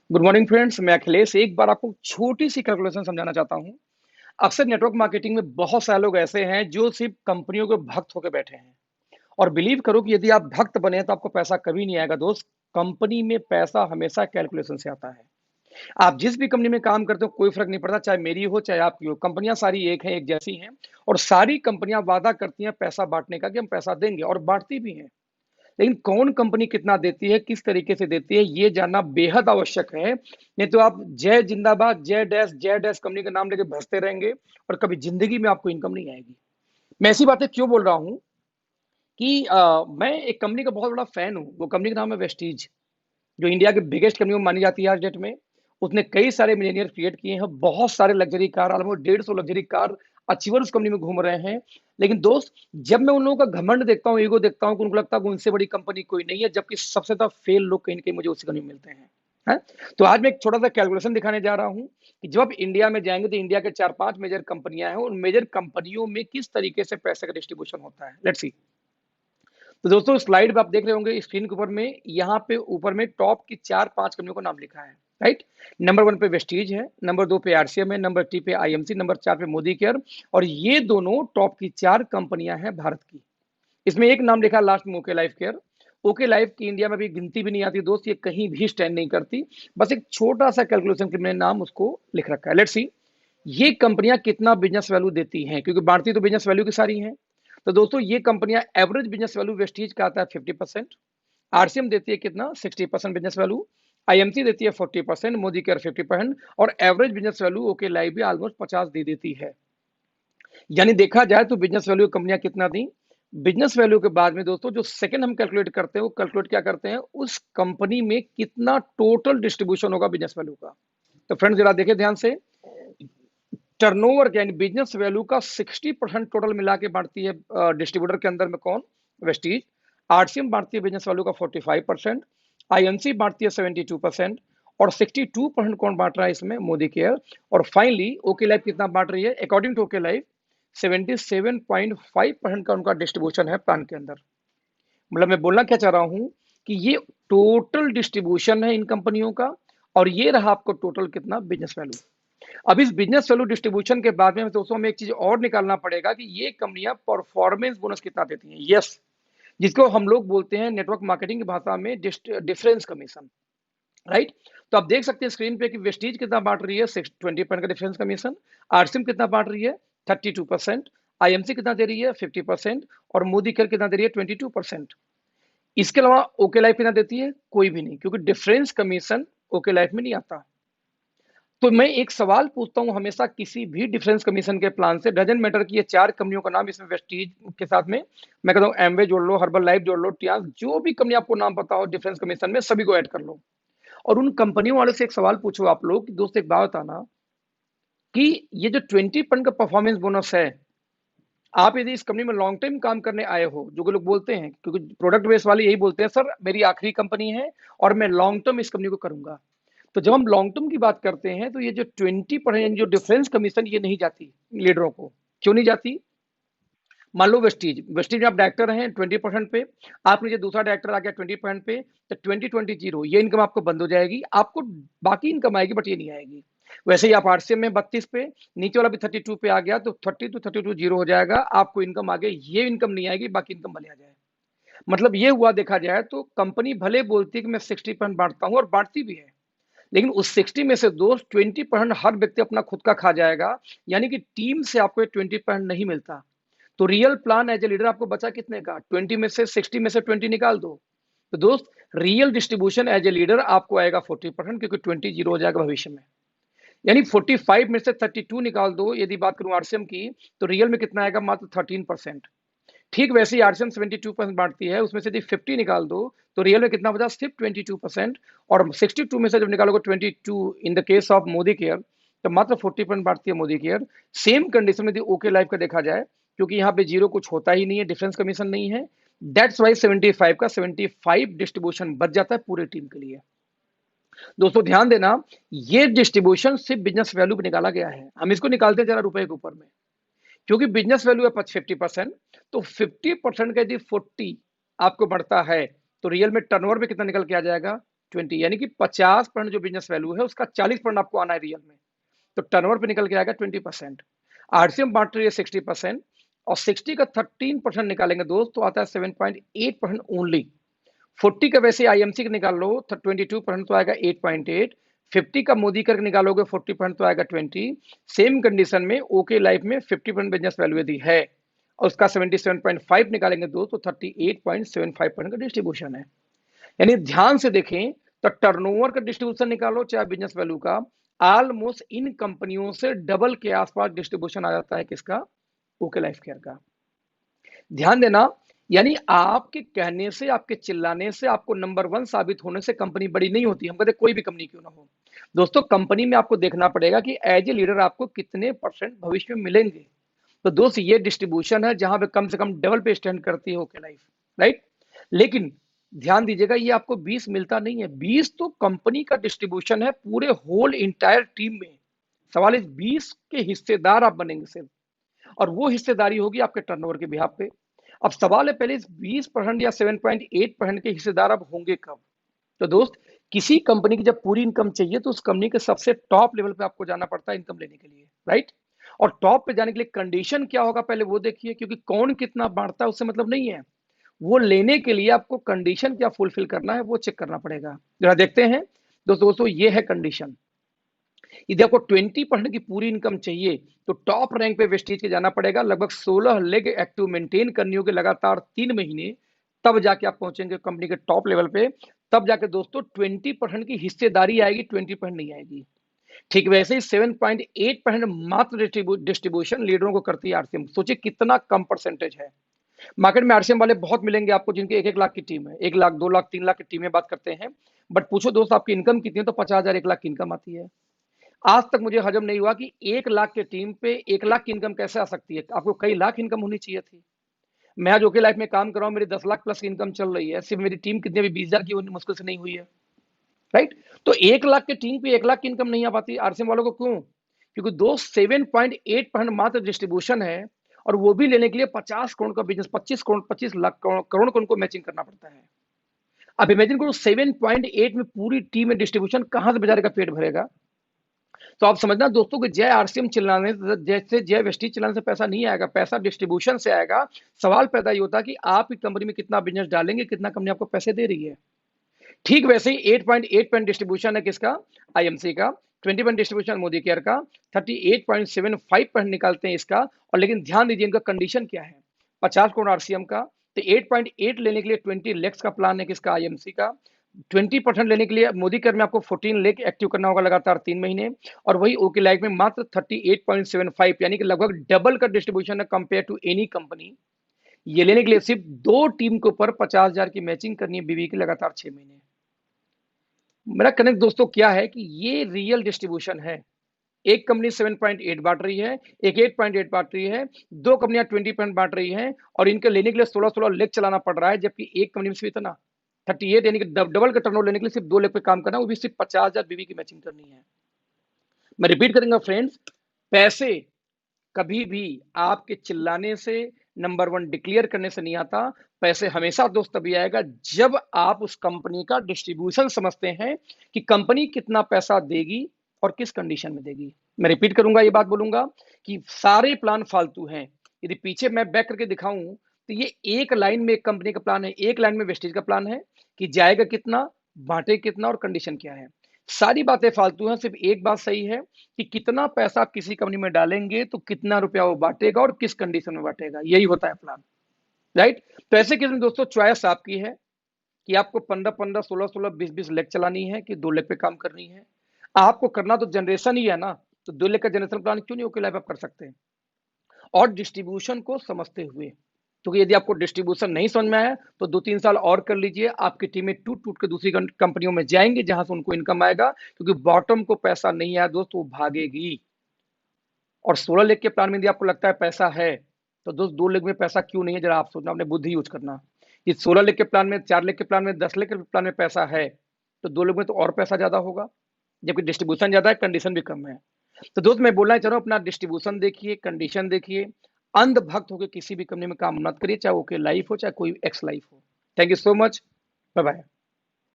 Good morning friends, मैं अखिलेश एक बार आपको छोटी सी कैलकुलेशन समझाना चाहता हूं। अक्सर नेटवर्क मार्केटिंग में बहुत सारे लोग ऐसे हैं जो सिर्फ कंपनियों के भक्त होकर बैठे हैं। और बिलीव करो कि यदि आप भक्त बने तो आपको पैसा कभी नहीं आएगा दोस्त। कंपनी में पैसा हमेशा कैलकुलेशन से आता है। आप जिस भी कंपनी में काम करते हो कोई फर्क नहीं पड़ता, चाहे मेरी हो चाहे आपकी हो, कंपनियां सारी एक हैं, एक जैसी हैं। और सारी कंपनियां वादा करती हैं पैसा बांटने का कि हम पैसा देंगे, और बांटती भी हैं। लेकिन कौन कंपनी कितना देती है, किस तरीके से देती है, ये जानना बेहद आवश्यक है। नहीं तो आप जय जिंदाबाद, जय डैश कंपनी का नाम लेके भसते रहेंगे और कभी जिंदगी में आपको इनकम नहीं आएगी। मैं ऐसी बातें क्यों बोल रहा हूं कि मैं एक कंपनी का बहुत बड़ा फैन हूं। वो कंपनी का नाम है वेस्टीज, जो इंडिया के बिगेस्ट कंपनी में मानी जाती है आज डेट में। उसने कई सारे मिलीनियर क्रिएट किए हैं, बहुत सारे luxury car, almost 150 luxury car achiever उस कंपनी में घूम रहे हैं। लेकिन दोस्त, जब मैं उन लोगों का घमंड देखता हूँ, ईगो देखता हूँ, उनको लगता है कि उनसे बड़ी कंपनी कोई नहीं है, जबकि सबसे ज्यादा फेल लोग कहीं ना कहीं मुझे उसी कंपनी में मिलते हैं। है? तो आज मैं एक छोटा सा कैलकुलेशन दिखाने जा रहा हूँ कि जब आप इंडिया में जाएंगे तो इंडिया के 4-5 मेजर कंपनियां हैं, उन मेजर कंपनियों में किस तरीके से पैसे का डिस्ट्रीब्यूशन होता है। Let's see. तो दोस्तों, स्लाइड पे आप देख रहे होंगे स्क्रीन के ऊपर में, यहाँ पे ऊपर में टॉप की 4-5 कंपनियों का नाम लिखा है। राइट। नंबर 1 पे वेस्टीज है, नंबर 2 पे आरसीएम है, नंबर 3 पे आईएमसी, नंबर 4 पे मोदी केयर। और ये दोनों टॉप की 4 कंपनियां हैं भारत की। इसमें एक नाम लिखा लास्ट में, okay life care. Okay life की इंडिया में भी गिनती भी नहीं आती दोस्त, ये कहीं भी स्टैंड नहीं करती। बस एक छोटा सा कैलकुलेशन के मैंने नाम उसको लिख रखा है। लेट्स सी, ये कंपनियां कितना बिजनेस वैल्यू देती हैं, क्योंकि भारतीय तो बिजनेस वैल्यू की सारी हैं। तो दोस्तों, ये कंपनियां एवरेज बिजनेस वैल्यू वेस्टीज का आता है 50%, आरसीएम देती है कितना 60% बिजनेस वैल्यू, आईएमसी देती है 40%, मोदी केयर 50%, और average business value okay life भी ऑलमोस्ट 50 दे देती है। यानी देखा जाए तो बिजनेस वैल्यू कंपनियां कितना दी। बिजनेस वैल्यू के बाद में दोस्तों जो सेकंड हम कैलकुलेट करते हैं, वो कैलकुलेट क्या करते हैं, उस कंपनी में कितना टोटल डिस्ट्रीब्यूशन होगा बिजनेस वैल्यू का। तो फ्रेंड्स, जरा देखिए ध्यान से। टर्नओवर यानी बिजनेस वैल्यू का 60% टोटल मिला के बांटती है डिस्ट्रीब्यूटर के अंदर में कौन, वेस्टीज। आरसीएम बांटती है बिजनेस वैल्यू का 45%, आईएनसी बांटती है 72%, और 62% कौन बांट रहा है इसमें, मोदी केयर। और फाइनली ओके लाइफ कितना बांट रही है, अकॉर्डिंग टू ओके लाइफ 77.5% का उनका डिस्ट्रीब्यूशन है प्लान के अंदर। मतलब मैं बोलना क्या चाह रहा हूं कि ये टोटल डिस्ट्रीब्यूशन है इन कंपनियों का, और ये रहा आपको टोटल कितना बिजनेस वैल्यू। अब इस बिजनेस वैल्यू डिस्ट्रीब्यूशन के बाद में दोस्तों हमें एक चीज और निकालना पड़ेगा कि ये कंपनियां परफॉर्मेंस बोनस कितना देती हैं। यस, जिसको हम लोग बोलते हैं नेटवर्क मार्केटिंग की भाषा में डिफरेंस कमीशन। राइट। तो आप देख सकते हैं स्क्रीन पे कि वेस्टीज कितना बांट रही है, 20% का डिफरेंस कमीशन। आरसीएम कितना बांट रही है, 32%। आईएमसी कितना दे रही है, 50%। और मोदी केयर कितना दे रही है, 22%। इसके अलावा ओके लाइफ कितना देती है, कोई भी नहीं, क्योंकि डिफरेंस कमीशन ओके लाइफ में नहीं आता। तो मैं एक सवाल पूछता हूं हमेशा किसी भी डिफरेंस कमीशन के प्लान से, डजेंट मैटर कि ये 4 कंपनियों का नाम इसमें वेस्टीज के साथ में, मैं कहता हूं एमवे जोड़ लो, हर्बल लाइफ जोड़ लो, टियास, जो भी कंपनी आपको नाम पता हो डिफरेंस कमीशन में, सभी को ऐड कर लो। और उन कंपनियों वाले से एक सवाल पूछो आप लोग कि दोस्त एक बात बताना कि ये जो 20% का परफॉर्मेंस बोनस है, आप यदि इस कंपनी में लॉन्ग टाइम काम करने आए हो, जो लोग बोलते हैं, क्योंकि प्रोडक्ट बेस वाले यही बोलते हैं, सर मेरी आखिरी कंपनी है और मैं लॉन्ग टर्म इस कंपनी को करूंगा। तो जब हम लॉन्ग टर्म की बात करते हैं तो ये जो 20% जो डिफरेंस कमीशन, ये नहीं जाती लीडरों को। क्यों नहीं जाती? मान लो वेस्टीज वेस्टीज में आप डायरेक्टर हैं 20% पे, आप नीचे दूसरा डायरेक्टर आ गया 20% पे, तो 20-20 ये इनकम आपको बंद हो जाएगी, आपको बाकी इनकम आएगी बट ये नहीं आएगी। वैसे ही आप आरसीएम में 32 पे, नीचे वाला भी 32 पे आ गया, तो 30 to 32 जीरो हो जाएगा, आपको इनकम आगे, ये इनकम नहीं आएगी, बाकी इनकम भले आ जाए। मतलब ये हुआ, देखा जाए तो कंपनी भले बोलती है कि मैं 60% बांटता हूँ, और बांटती भी है, लेकिन उस 60 में से दोस्त 20% हर व्यक्ति अपना खुद का खा जाएगा। यानी कि टीम से आपको 20% नहीं मिलता। तो real plan as a leader आपको बचा कितने का, 20 में से 60 में से 20 निकाल दो। तो दोस्त, real distribution as a leader आपको आएगा 40%, क्योंकि 20 जीरो हो जाएगा भविष्य में। यानी 45 में से 32 निकाल दो, यदि बात करूं आरसीएम की, तो रियल में कितना आएगा, मात्र 13%। ठीक वैसे ही आरसीएम 72% बांटती है, उसमें से यदि 50 निकाल दो तो रियल में कितना बचा, सिर्फ 22%। और 62 में से जब निकालोगे 22 in the case of Modi care, तो मात्र 40% बांटती है मोदी केयर। सेम कंडीशन में यदि ओके लाइफ का देखा जाए, क्योंकि यहाँ पे जीरो कुछ होता ही नहीं है, डिफरेंस कमीशन नहीं है, दैट्स वाई 75 का 75 डिस्ट्रीब्यूशन बच जाता है पूरी टीम के लिए। दोस्तों ध्यान देना, ये डिस्ट्रीब्यूशन सिर्फ बिजनेस वैल्यू पे निकाला गया है, हम इसको निकालते हैं जरा रुपए के ऊपर में। क्योंकि बिजनेस वैल्यू है 50%, तो 50% का यदि 40 आपको बढ़ता है, तो रियल में टर्नओवर में कितना निकल के आ जाएगा, 20, यानी कि 50% जो बिजनेस वैल्यू है उसका 40% आपको आना है रियल में, तो टर्नओवर पे निकल के आएगा 20%। आरसीएम बांट रही है 60%, और 60 का 13% निकालेंगे दोस्त तो आता है 7.8% ओनली। 40 का वैसे आईएमसी का निकाल लो तो 22% तो आएगा 8.8। 50 का मोदी करके निकालोगे 40% तो आएगा 20। सेम कंडीशन में ओके लाइफ में 50% बिजनेस वैल्यू यदि है और उसका 77.5 निकालेंगे दोस्त तो 38.75% का डिस्ट्रीब्यूशन है। यानी ध्यान से देखें तो टर्नओवर का डिस्ट्रीब्यूशन निकालो चाहे बिजनेस वैल्यू का, ऑलमोस्ट इन कंपनियों से डबल के आसपास डिस्ट्रीब्यूशन आ जाता है किसका, ओके लाइफ केयर का। ध्यान देना, यानी आपके कहने से, आपके चिल्लाने से, आपको नंबर 1 साबित होने से कंपनी बड़ी नहीं होती। हम कहते कोई भी कंपनी क्यों ना हो दोस्तों, कंपनी में आपको देखना पड़ेगा कि एज ए लीडर आपको कितने % भविष्य में मिलेंगे। तो दोस्त ये डिस्ट्रीब्यूशन है जहां पे कम से कम डबल पे स्टैंड करती है ओके लाइफ, राइट। लेकिन ध्यान दीजिएगा ये आपको 20 मिलता नहीं है, 20 तो कंपनी का डिस्ट्रीब्यूशन है पूरे होल इंटायर टीम में। सवाल इस 20 के हिस्सेदार आप बनेंगे सिर्फ, और वो हिस्सेदारी होगी आपके टर्नओवर के बिहाफ पे। अब सवाल है पहले इस 20% या 7.8% के हिस्सेदार अब होंगे कब। तो दोस्त किसी कंपनी की जब पूरी इनकम चाहिए तो उस कंपनी के सबसे टॉप लेवल पे आपको जाना पड़ता है इनकम लेने के लिए, राइट। और टॉप पे जाने के लिए कंडीशन क्या होगा पहले वो देखिए, क्योंकि कौन कितना बांटता है उससे मतलब नहीं है, वो लेने के लिए आपको कंडीशन क्या फुलफिल करना है वो चेक करना पड़ेगा। जरा देखते हैं दोस्तों ये है कंडीशन। यदि आपको 20% की पूरी इनकम चाहिए तो टॉप रैंक पे वेस्टीज के जाना पड़ेगा, लगभग 16 लेग एक्टिव मेंटेन करनी होगी लगातार 3 महीने, तब जाके आप पहुंचेंगे कंपनी के टॉप लेवल पे। तब जाके दोस्तों 20% की हिस्सेदारी आएगी, 20% नहीं आएगी। ठीक वैसे ही 7.8% मात्र डिस्ट्रीब्यूशन लीडरों को करती है आरसीएम। सोचिए कितना कम परसेंटेज है। मार्केट में आरसीएम वाले बहुत मिलेंगे आपको जिनके 1-1 लाख की टीम है, 1 लाख 2 लाख 3 लाख की टीमें बात करते हैं, बट पूछो दोस्त आपकी इनकम कितनी है तो 50,000 1 लाख की इनकम आती है। आज तक मुझे हजम नहीं हुआ कि 1 लाख के टीम पे 1 लाख की इनकम कैसे आ सकती है। आपको कई लाख इनकम होनी चाहिए थी। मैं आज ओके लाइफ में काम कर रहा हूं, मेरी 10 लाख प्लस की इनकम चल रही है, सिर्फ मेरी टीम कितने भी 20,000 की होनी मुश्किल से नहीं हुई है, राइट। तो 1 लाख के टीम पे 1 लाख की इनकम नहीं आ पाती आरसीएम वालों को, क्यों? क्योंकि दोस्त 7.8% मात्र डिस्ट्रीब्यूशन है, और वो भी लेने के लिए 50 करोड़ का बिजनेस, 25 करोड़ 25 लाख करोड़ को उनको मैचिंग करना पड़ता है। अब इमेजिन करो 7.8 में पूरी टीम में डिस्ट्रीब्यूशन कहां से बेचारे का पेट भरेगा। तो आप समझना दोस्तों कि जय आरसीएम चिल्लाने जैसे जय वेस्टीज चिल्लाने से पैसा नहीं आएगा, पैसा डिस्ट्रीब्यूशन से आएगा। सवाल पैदा ये होता है कि आप की कंपनी में कितना बिजनेस डालेंगे, कितना कंपनी आपको पैसे दे रही है। ठीक वैसे ही 8.8% डिस्ट्रीब्यूशन है किसका, आईएमसी का। 20% डिस्ट्रीब्यूशन मोदी केयर का। 38.75% निकालते हैं इसका। और लेकिन ध्यान दीजिए इनका कंडीशन क्या है, 50 करोड़ आरसीएम का, तो 8.8 लेने के लिए 20 लाख का प्लान है किसका, आईएमसी का। 20% लेने के लिए मोदी केयर में आपको 14 लाख एक्टिव करना होगा लगातार 3 महीने, और वही ओके लाइफ में मात्र 38.75, यानी कि लगभग डबल का डिस्ट्रीब्यूशन है कंपेयर टू एनी कंपनी। ये लेने के लिए सिर्फ 2 टीम के ऊपर 50,000 की मैचिंग करनी है बीवी की लगातार 6 महीने। मेरा कनेक्ट दोस्तों क्या है कि ये रियल डिस्ट्रीब्यूशन है। एक कंपनी 7.8 बांट रही है, एक 8.8 बांट रही है, 2 कंपनियां 20% बांट रही हैं, और इनके लेने के लिए 16-16 लेग चलाना पड़ रहा है, जबकि एक कंपनी में सिर्फ इतना 38, यानी कि डबल का टर्नओवर लेने के लिए सिर्फ 2 लेग पे काम करना, वो भी सिर्फ 50,000 बीवी की मैचिंग करनी है। मैं रिपीट करूंगा फ्रेंड्स, पैसे कभी भी आपके चिल्लाने से, नंबर 1 डिक्लेयर करने से नहीं आता। पैसे हमेशा दोस्त तभी आएगा जब आप उस कंपनी का डिस्ट्रीब्यूशन समझते हैं कि कंपनी कितना पैसा देगी और किस कंडीशन में देगी। मैं रिपीट करूंगा, ये बात बोलूंगा कि सारे प्लान फालतू हैं। यदि पीछे मैं बैक करके दिखाऊं तो ये एक लाइन में एक कंपनी का प्लान है, एक लाइन में वेस्टेज का प्लान है कि जाएगा कितना, बांटे कितना और कंडीशन क्या है। सारी बातें फालतू हैं, सिर्फ एक बात सही है कि कितना पैसा आप किसी कंपनी में डालेंगे तो कितना रुपया वो बांटेगा और किस कंडीशन में बांटेगा, यही होता है प्लान, राइट। तो ऐसे केस में दोस्तों चॉइस आपकी है कि आपको 15-15, 16-16, 20-20 लेग चलानी है कि 2 लेग पे काम करनी है। आपको करना तो जनरेशन ही है ना, तो 2 लेग का जनरेशन प्लान क्यों नहीं ओके लाइफ आप कर सकते हैं, और डिस्ट्रीब्यूशन को समझते हुए। क्योंकि यदि आपको डिस्ट्रीब्यूशन नहीं समझ में आया तो 2-3 साल और कर लीजिए, आपकी टीमें टूट टूट के दूसरी कंपनियों में जाएंगी जहां से उनको इनकम आएगा, क्योंकि बॉटम को पैसा नहीं आया दोस्त वो भागेगी। और 16 लेग के प्लान में यदि आपको लगता है पैसा है तो दोस्त 2 लेग में पैसा क्यों नहीं है, जरा आप सोचना, अपने बुद्धि यूज करना। इस 16 लेग के प्लान में, 4 लेग के प्लान में, 10 लेग के प्लान में पैसा है तो 2 लेग में तो और पैसा ज्यादा होगा, जबकि डिस्ट्रीब्यूशन ज्यादा है, कंडीशन भी कम है। तो दोस्त मैं बोलना चाह रहा हूँ अपना डिस्ट्रीब्यूशन देखिए, कंडीशन देखिए, अंधभक्त होकर किसी भी कंपनी में काम मत करिए, चाहे ओके लाइफ हो चाहे कोई एक्स लाइफ हो। Thank you so much, bye bye.